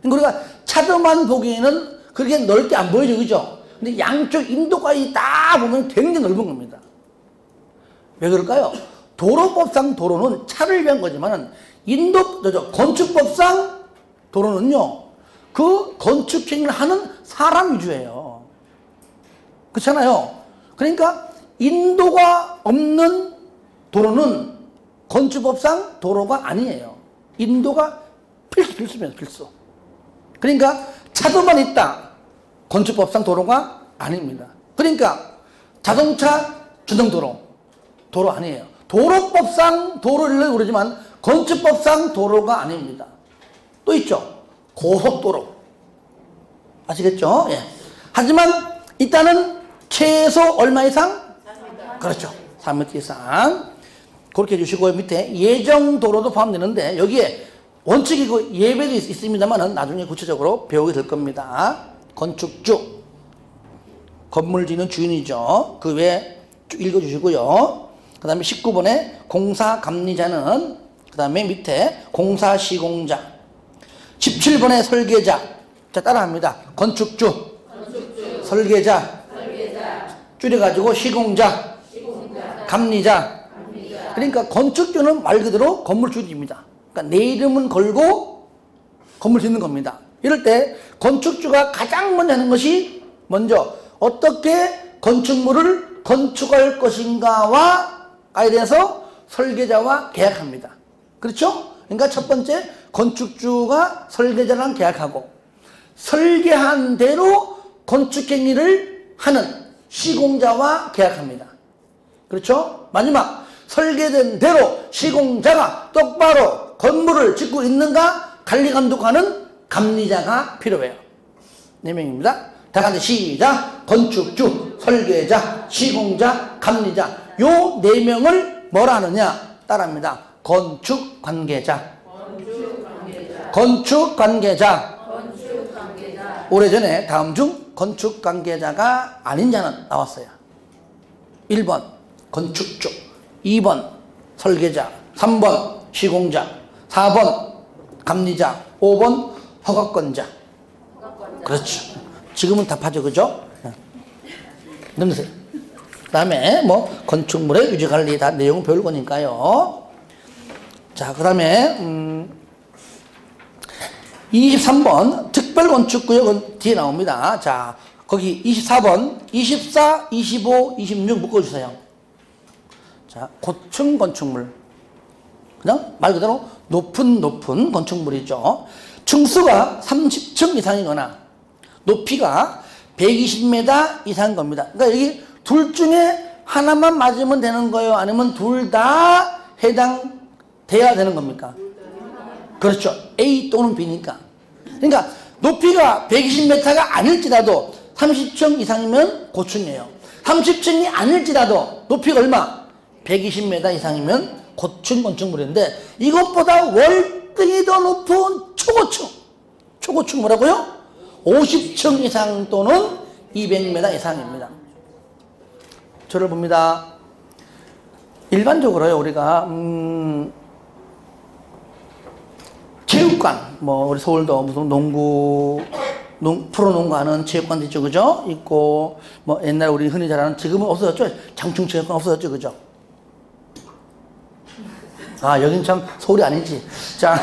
그러니까 우리가 차도만 보기에는 그렇게 넓게 안 보이죠, 그죠? 근데 양쪽 인도까지 다 보면 굉장히 넓은 겁니다. 왜 그럴까요? 도로법상 도로는 차를 위한 거지만 건축법상 도로는요, 그 건축행위를 하는 사람 위주예요. 그렇잖아요. 그러니까 인도가 없는 도로는 건축법상 도로가 아니에요. 인도가 필수입니다, 필수. 그러니까 차도만 있다. 건축법상 도로가 아닙니다. 그러니까 자동차 주행도로, 도로 아니에요. 도로법상 도로를 부르지만 건축법상 도로가 아닙니다. 또 있죠. 고속도로. 아시겠죠? 예. 하지만 일단은 최소 얼마 이상? 3m. 그렇죠. 3m 이상. 그렇게 해주시고, 밑에 예정도로도 포함되는데, 여기에 원칙이고 예배도 있습니다만 나중에 구체적으로 배우게 될 겁니다. 건축주, 건물 짓는 주인이죠. 그 외에 쭉 읽어주시고요. 그 다음에 19번에 공사감리자는, 그 다음에 밑에 공사시공자, 17번에 설계자. 자, 따라합니다. 건축주, 설계자, 줄여가지고 시공자, 감리자. 그러니까 건축주는 말 그대로 건물주입니다. 그러니까 내 이름은 걸고 건물 짓는 겁니다. 이럴 때 건축주가 가장 먼저 하는 것이, 먼저 어떻게 건축물을 건축할 것인가와에 대해서 설계자와 계약합니다. 그렇죠? 그러니까 첫 번째, 건축주가 설계자랑 계약하고, 설계한 대로 건축행위를 하는 시공자와 계약합니다. 그렇죠? 마지막, 설계된 대로 시공자가 똑바로 건물을 짓고 있는가 관리 감독하는 감리자가 필요해요. 4명입니다. 다 같이 시작. 건축주, 설계자, 시공자, 감리자. 요 4명을 뭐라 하느냐? 따라합니다. 건축관계자. 건축관계자. 오래전에 다음 중 건축관계자가 아닌 자는 나왔어요. 1번 건축주, 2번 설계자, 3번 시공자, 4번 감리자, 5번 허가권자. 그렇죠. 지금은 답하죠, 그죠? 넘으세요. 그 다음에 뭐 건축물의 유지관리 다 내용 배울 거니까요. 자, 그 다음에 23번 특별건축구역은 뒤에 나옵니다. 자, 거기 24번 24, 25, 26 묶어주세요. 자, 고층 건축물, 그냥 말 그대로 높은 건축물이죠. 층수가 30층 이상이거나 높이가 120m 이상인 겁니다. 그러니까 여기 둘 중에 하나만 맞으면 되는 거예요? 아니면 둘 다 해당돼야 되는 겁니까? 그렇죠. A 또는 B니까. 그러니까 높이가 120m가 아닐지라도 30층 이상이면 고층이에요. 30층이 아닐지라도 높이가 얼마? 120m 이상이면 고층 건축물인데 이것보다 월등히 더 높은 초고층. 초고층 뭐라고요? 50층 이상 또는 200m 이상입니다. 저를 봅니다. 일반적으로요, 우리가 체육관, 뭐 우리 서울도 무슨 프로농구하는 체육관도 있죠, 그죠? 있고 뭐 옛날에 우리 흔히 잘 아는, 지금은 없어졌죠. 장충 체육관 없어졌죠, 그죠? 아, 여긴 참 서울이 아니지. 자,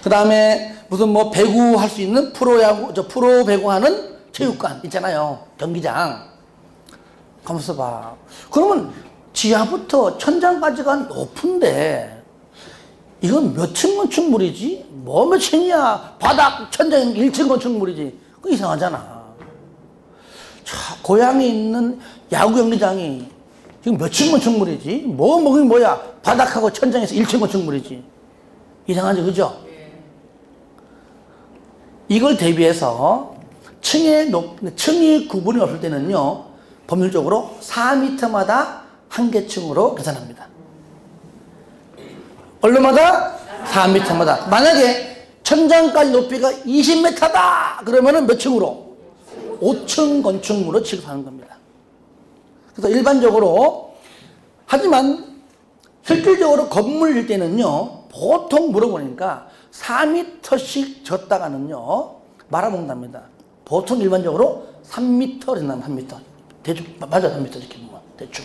그 다음에 무슨 뭐 배구 할 수 있는 프로야구, 프로 배구하는 체육관 있잖아요. 경기장. 가만있어 봐. 그러면 지하부터 천장까지가 높은데 이건 몇 층 건축물이지? 뭐 몇 층이야? 바닥, 천장 1층 건축물이지. 그 이상하잖아. 자, 고향에 있는 야구 경기장이 지금 몇 층 건축물이지? 그게 뭐야? 바닥하고 천장에서 1층 건축물이지. 이상하죠, 그죠? 이걸 대비해서 층의 구분이 없을 때는요, 법률적으로 4m마다 한 개 층으로 계산합니다. 얼마마다? 4m마다. 만약에 천장까지 높이가 20m다! 그러면은 몇 층으로? 5층 건축물로 취급하는 겁니다. 그래서 일반적으로, 하지만 실질적으로 건물일 때는요, 보통 물어보니까 4m씩 졌다가는요, 말아먹는답니다. 보통 일반적으로 3m 된다면 3m. 대충, 맞아, 3m 이렇게 보면. 대충.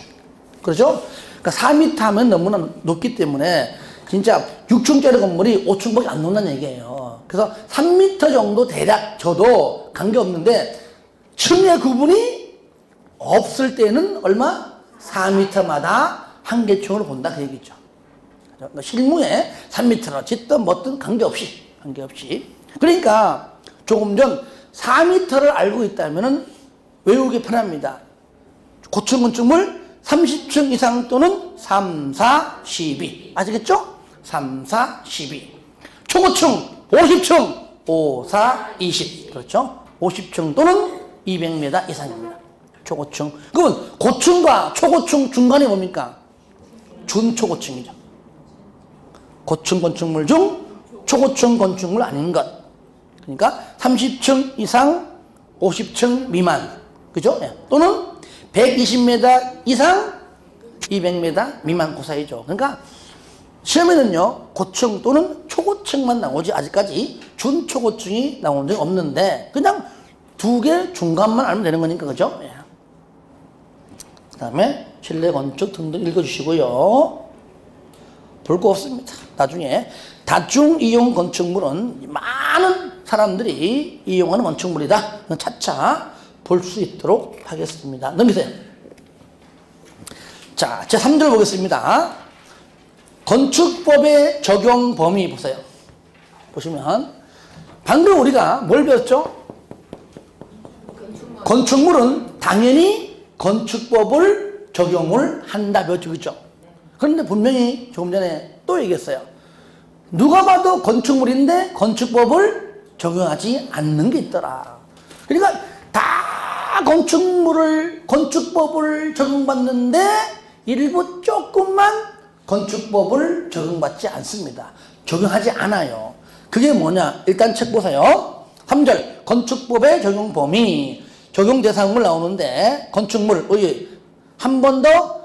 그렇죠? 그러니까 4m 하면 너무나 높기 때문에 진짜 6층짜리 건물이 5층밖에 안 넘는다는 얘기예요. 그래서 3m 정도 대략 져도 관계없는데 층의 구분이 없을 때는 얼마? 4m마다 한 개 층으로 본다 그 얘기죠. 그러니까 실무에 3m로 짓든 뭐든 관계없이. 그러니까 조금 전 4m를 알고 있다면 외우기 편합니다. 고층 건축물 30층 이상 또는 3, 4, 12. 아시겠죠? 3, 4, 12. 초고층 50층 5, 4, 20. 그렇죠? 50층 또는 200m 이상입니다. 초고층. 그러면 고층과 초고층 중간이 뭡니까? 준초고층이죠. 고층 건축물 중 초고층 건축물 아닌 것. 그러니까 30층 이상 50층 미만. 그죠? 또는 120m 이상 200m 미만 그 사이죠. 그러니까 시험에는요, 고층 또는 초고층만 나오지 아직까지 준초고층이 나온 적이 없는데 그냥 두 개 중간만 알면 되는 거니까, 그죠? 그 다음에 실내 건축 등등 읽어주시고요. 볼 거 없습니다. 나중에 다중 이용 건축물은 많은 사람들이 이용하는 건축물이다. 차차 볼 수 있도록 하겠습니다. 넘기세요. 자, 제 3절 보겠습니다. 건축법의 적용 범위 보세요. 보시면 방금 우리가 뭘 배웠죠? 건축물은 당연히 건축법을 적용을 한다 배웠죠, 그렇죠? 그런데 분명히 조금 전에 또 얘기했어요. 누가 봐도 건축물인데 건축법을 적용하지 않는 게 있더라. 그러니까 다 건축법을 적용받는데 일부 조금만 건축법을 적용받지 않습니다. 적용하지 않아요. 그게 뭐냐? 일단 책 보세요. 3절 건축법의 적용 범위, 적용 대상물 나오는데 건축물 한 번 더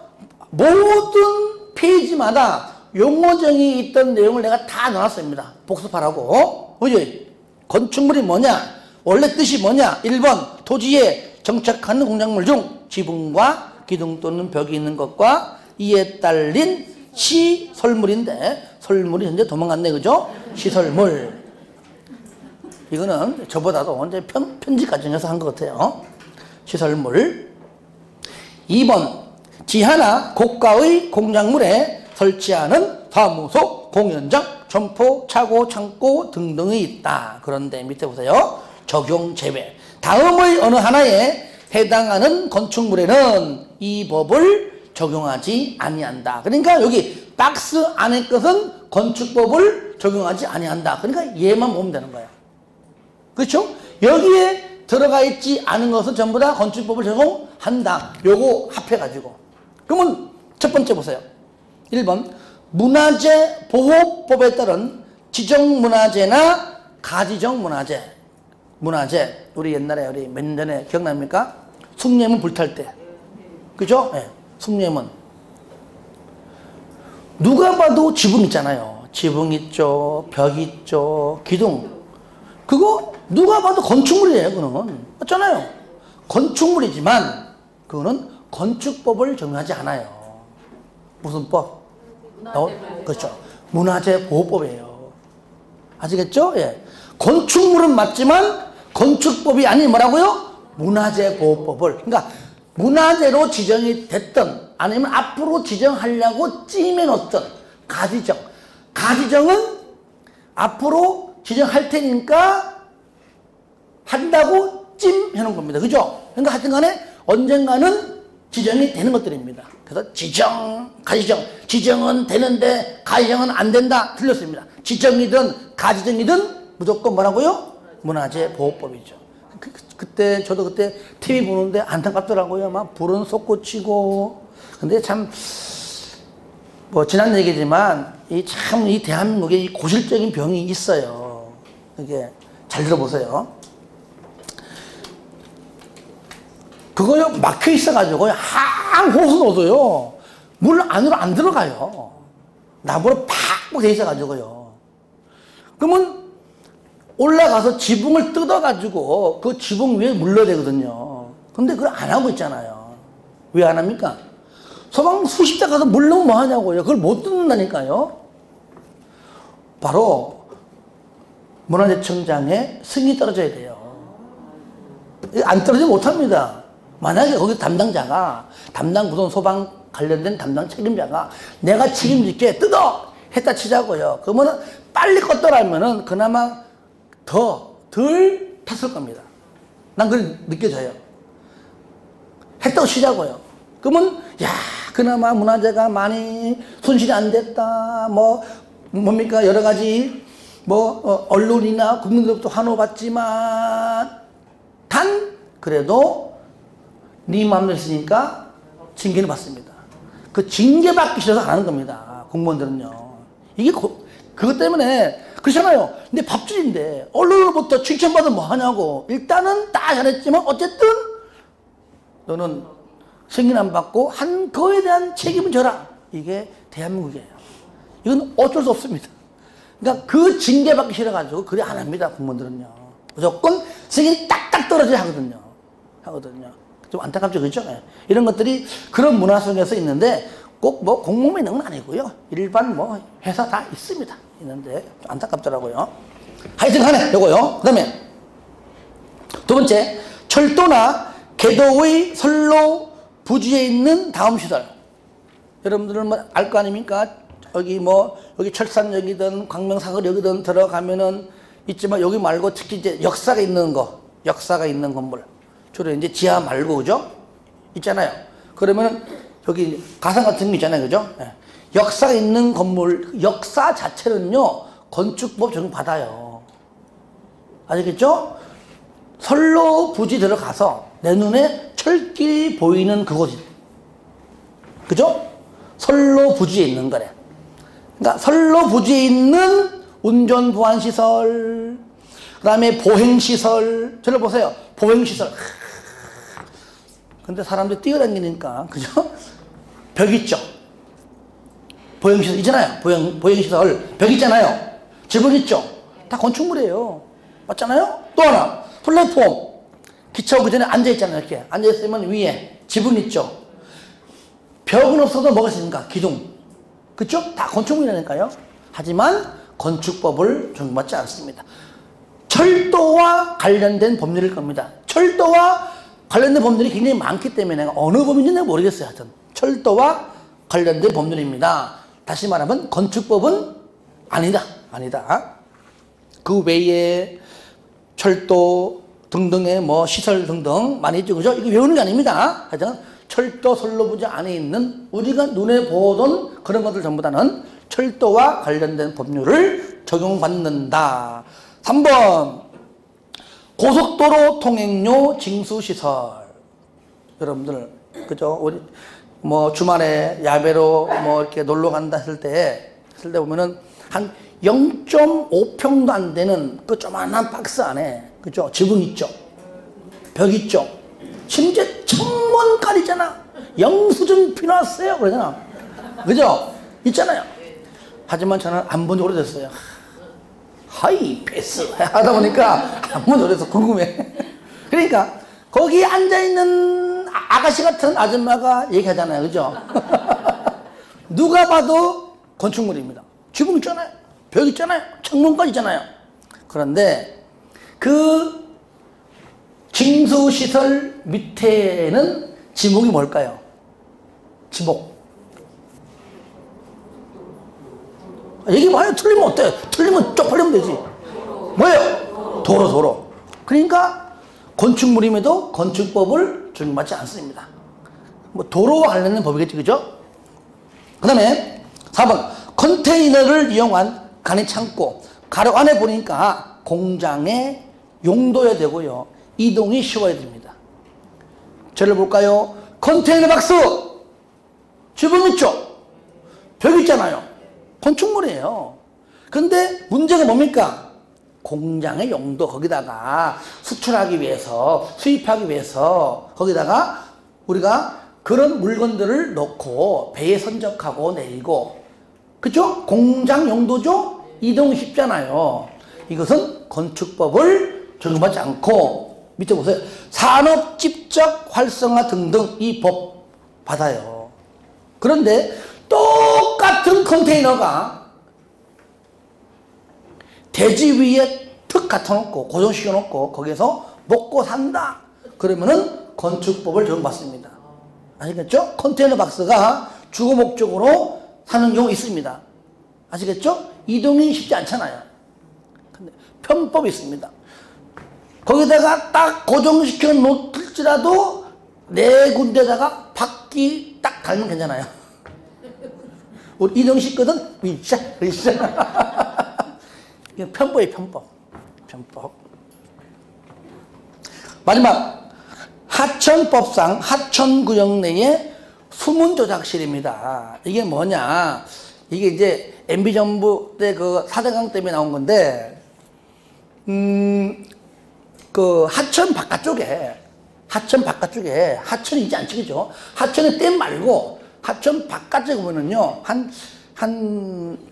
모든 페이지마다 용어정이 있던 내용을 내가 다 넣어놨습니다. 복습하라고. 건축물이 뭐냐? 원래 뜻이 뭐냐? 1번 토지에 정착하는 공작물 중 지붕과 기둥 또는 벽이 있는 것과 이에 딸린 시설물인데 설물이 현재 도망갔네, 그죠? 시설물. 이거는 저보다도 언제 편집 과정에서 한 것 같아요. 시설물. 2번 지하나 고가의 공작물에 설치하는 사무소, 공연장, 점포, 차고, 창고 등등이 있다. 그런데 밑에 보세요. 적용 제외. 다음의 어느 하나에 해당하는 건축물에는 이 법을 적용하지 아니한다. 그러니까 여기 박스 안의 것은 건축법을 적용하지 아니한다. 그러니까 얘만 보면 되는 거예요. 그렇죠? 여기에 들어가 있지 않은 것은 전부 다 건축법을 적용한다. 요거 합해가지고. 그러면 첫 번째 보세요. 1번 문화재 보호법에 따른 지정문화재나 가지정문화재. 문화재 우리 옛날에 우리 몇 년 전에 기억납니까? 숭례문 불탈 때. 그죠? 네. 숭례문. 누가 봐도 지붕 있잖아요. 지붕 있죠. 벽 있죠. 기둥. 그거 누가 봐도 건축물이에요. 그거는. 맞잖아요. 건축물이지만 그거는 건축법을 적용하지 않아요. 무슨 법? 그렇죠. 문화재 보호법이에요. 아시겠죠? 예. 건축물은 맞지만 건축법이 아닌 뭐라고요? 문화재 보호법을. 그러니까 문화재로 지정이 됐던 아니면 앞으로 지정하려고 찜해놓던 가지정. 가지정은 앞으로 지정할 테니까 한다고 찜해놓은 겁니다. 그죠? 그러니까 하여튼 간에 언젠가는 지정이 되는 것들입니다. 그래서 지정, 가지정. 지정은 되는데 가지정은 안 된다. 틀렸습니다. 지정이든 가지정이든 무조건 뭐라고요? 문화재 보호법이죠. 그때 저도 그때 TV 보는데 안타깝더라고요. 막 불은 솟구치고. 근데 참 뭐 지난 얘기지만 이 참 이 대한민국에 이 고질적인 병이 있어요. 이게 잘 들어보세요. 그거요 막혀 있어가지고요 한 호수 넣어도요 물 안으로 안 들어가요. 나무로 팍 돼 있어가지고요. 그러면 올라가서 지붕을 뜯어가지고 그 지붕 위에 물러야 되거든요. 근데 그걸 안 하고 있잖아요. 왜 안 합니까? 소방 수십 대 가서 물 넣으면 뭐 하냐고요. 그걸 못 뜯는다니까요. 바로 문화재청장의 승인이 떨어져야 돼요. 안 떨어지면 못합니다. 만약에 거기 담당자가 담당 구동 소방 관련된 담당 책임자가 내가 책임질게 뜯어 했다 치자고요. 그러면 빨리 껐더라면은 그나마 덜 탔을 겁니다. 난 그렇게 느껴져요. 했다고 치자고요. 그러면 야 그나마 문화재가 많이 손실이 안 됐다. 뭡니까 여러 가지 언론이나 국민들로부터 환호받지만 단 그래도 네 마음대로 했으니까 징계를 받습니다. 그 징계받기 싫어서 안 하는 겁니다. 공무원들은요. 이게 그것 때문에 그렇잖아요. 근데 밥줄인데 언론으로부터 칭찬받으면 뭐 하냐고. 일단은 다 잘했지만 어쨌든 너는 승인 안 받고 한 거에 대한 책임은 져라. 이게 대한민국이에요. 이건 어쩔 수 없습니다. 그러니까 그 징계받기 싫어가지고 그래 안 합니다. 공무원들은요. 무조건 승인이 딱딱 떨어져야 하거든요. 좀 안타깝죠. 그렇죠? 네. 이런 것들이 그런 문화 속에서 있는데 꼭 공무원만 있는 건 아니고요. 일반 회사 다 있습니다. 있는데 좀 안타깝더라고요. 하여튼 간에 요거요. 그 다음에 두 번째, 철도나 궤도의 선로 부지에 있는 다음 시설. 여러분들은 알 거 아닙니까? 여기 철산역이든 광명사거리역이든 들어가면은 있지만 여기 말고 특히 이제 역사가 있는 건물. 주로 이제 지하 말고, 그죠? 있잖아요. 그러면은 여기 가상 같은 거 있잖아요. 그죠? 네. 역사가 있는 건물, 역사 자체는요, 건축법 적용받아요. 아시겠죠? 선로 부지 들어가서 내 눈에 철길이 보이는 그곳이. 그죠? 선로 부지에 있는 거래. 그러니까 선로 부지에 있는 운전 보안시설, 그 다음에 보행시설. 저를 보세요. 보행시설. 근데 사람들이 뛰어다니니까, 그죠? 벽 있죠? 보행시설 있잖아요. 보행시설. 벽 있잖아요. 지붕 있죠? 다 건축물이에요. 맞잖아요? 또 하나. 플랫폼. 기차 오기 전에 앉아있잖아요. 이렇게. 앉아있으면 위에 지붕 있죠? 벽은 없어도 뭐가 있습니까? 기둥. 그쵸? 다 건축물이라니까요. 하지만 건축법을 적용받지 않습니다. 철도와 관련된 법률일 겁니다. 철도와 관련된 법률이 굉장히 많기 때문에 내가 어느 법인지는 모르겠어요. 하여튼 철도와 관련된 법률입니다. 다시 말하면 건축법은 아니다. 그 외에 철도 등등의 시설 등등 많이 있죠. 그죠? 이거 외우는 게 아닙니다. 하여튼 철도 선로부지 안에 있는 우리가 눈에 보던 그런 것들 전부 다는 철도와 관련된 법률을 적용받는다. 3번 고속도로 통행료 징수시설. 여러분들, 그죠? 우리, 뭐, 주말에 야배로 뭐, 이렇게 놀러 간다 했을 때 보면은 한 0.5평도 안 되는 그 조만한 박스 안에, 그죠? 지붕 있죠? 벽 있죠? 심지어 창문 깔이잖아. 영수증 필요했어요. 그러잖아. 그죠? 있잖아요. 하지만 저는 안 본 지 오래됐어요. 하이 패스 하다 보니까 안 본 지 오래돼서 궁금해. 그러니까 거기 앉아있는 아가씨 같은 아줌마가 얘기하잖아요. 그죠? 누가 봐도 건축물입니다. 지붕 있잖아요. 벽 있잖아요. 창문까지 있잖아요. 그런데 그 징수시설 밑에는 지목이 뭘까요? 지목. 얘기해봐요. 틀리면 어때? 틀리면 쪽팔리면 되지. 뭐예요? 도로. 그러니까 건축물임에도 건축법을 적용받지 않습니다. 뭐 도로와 관련된 법이겠지, 그죠? 그 다음에 4번 컨테이너를 이용한 간이 창고. 가로 안에 보니까 공장의 용도여야 되고요. 이동이 쉬워야 됩니다. 저를 볼까요? 컨테이너 박스 지붕 있죠? 벽 있잖아요. 건축물이에요. 근데 문제가 뭡니까? 공장의 용도, 거기다가 수출하기 위해서, 수입하기 위해서 거기다가 우리가 그런 물건들을 넣고 배에 선적하고 내리고, 그죠? 공장 용도죠? 이동이 쉽잖아요. 이것은 건축법을 적용받지 않고, 밑에 보세요. 산업 집적 활성화 등등 이 법 받아요. 그런데 똑같은 컨테이너가 대지 위에 턱 갖춰놓고 고정시켜놓고 거기에서 먹고 산다. 그러면은 건축법을 적용받습니다. 아시겠죠? 컨테이너 박스가 주거 목적으로 사는 경우 있습니다. 아시겠죠? 이동이 쉽지 않잖아요. 근데 편법이 있습니다. 거기다가 딱 고정시켜 놓을지라도 네 군데다가 바퀴 딱 달면 괜찮아요. 우리 이동식 거든 위샤. 이게 편법이에요. 편법. 마지막 하천법상 하천구역 내에 수문조작실입니다. 이게 뭐냐? 이게 이제 MB정부 때 그 4대강 때문에 나온 건데, 그 하천 바깥쪽에 하천이 있지 않죠, 그죠? 하천의 댐 말고 하천 바깥쪽에 보면은요, 한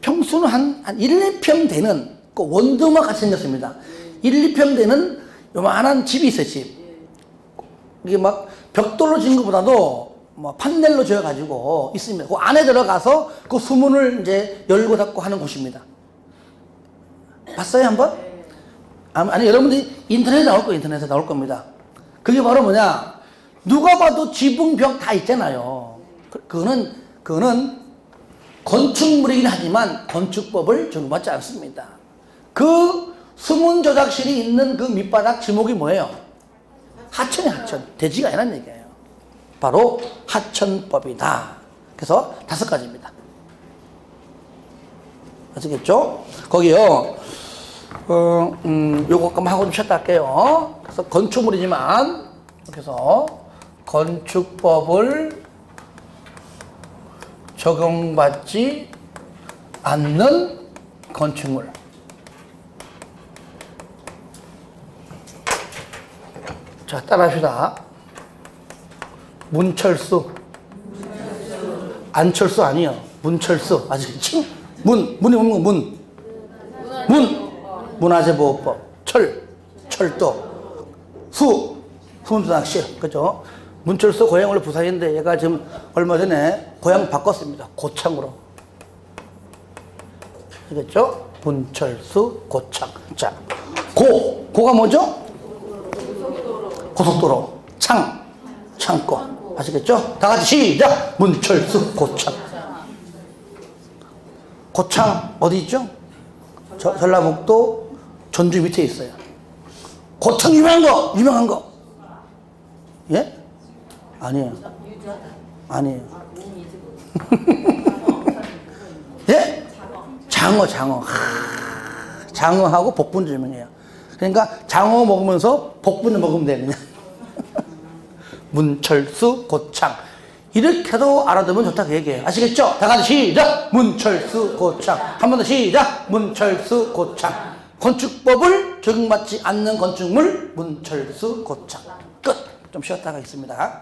평수는 한 1, 2평 되는 그 원두막 같이 생겼습니다. 1, 2평 되는 요만한 집이 있어요, 집. 이게 막 벽돌로 지은 것보다도 뭐 판넬로 지어가지고 있습니다. 그 안에 들어가서 그 수문을 이제 열고 닫고 하는 곳입니다. 봤어요, 한번? 아니, 여러분들이 인터넷에 나올 겁니다. 그게 바로 뭐냐? 누가 봐도 지붕, 벽 다 있잖아요. 그거는 건축물이긴 하지만 건축법을 적용받지 않습니다. 그 수문 조작실이 있는 그 밑바닥 지목이 뭐예요? 하천이에요, 하천. 대지가 아니라는 얘기예요. 바로 하천법이다. 그래서 5가지입니다. 아시겠죠? 거기요, 요거 한번 하고 좀 쉬었다 할게요. 그래서 건축물이지만, 그래서 건축법을 적용받지 않는 건축물. 자, 따라합시다. 문철수. 안철수 아니에요. 문철수. 아시겠죠? 문이 뭡니까? 문화재보호법. 철도. 수문조작실. 그죠? 문철수 고향 원래 부산인데 얘가 지금 얼마 전에 고향 바꿨습니다. 고창으로. 알겠죠? 문철수, 고창. 자, 고가 뭐죠? 고속도로. 창고. 아시겠죠? 다 같이 시작! 문철수, 고창. 고창 어디 있죠? 전라북도 전주 밑에 있어요. 고창 유명한 거. 예? 아니에요. 예? 장어. 장어하고 복분도 유명해요. 그러니까 장어 먹으면서 복분을 먹으면 돼, 그냥. 문철수, 고창. 이렇게도 알아두면 좋다, 그 얘기예요. 아시겠죠? 다 같이 시작! 문철수, 고창. 한 번 더 시작! 문철수, 고창. 건축법을 적용받지 않는 건축물, 문철수, 고창. 끝! 좀 쉬었다 가겠습니다.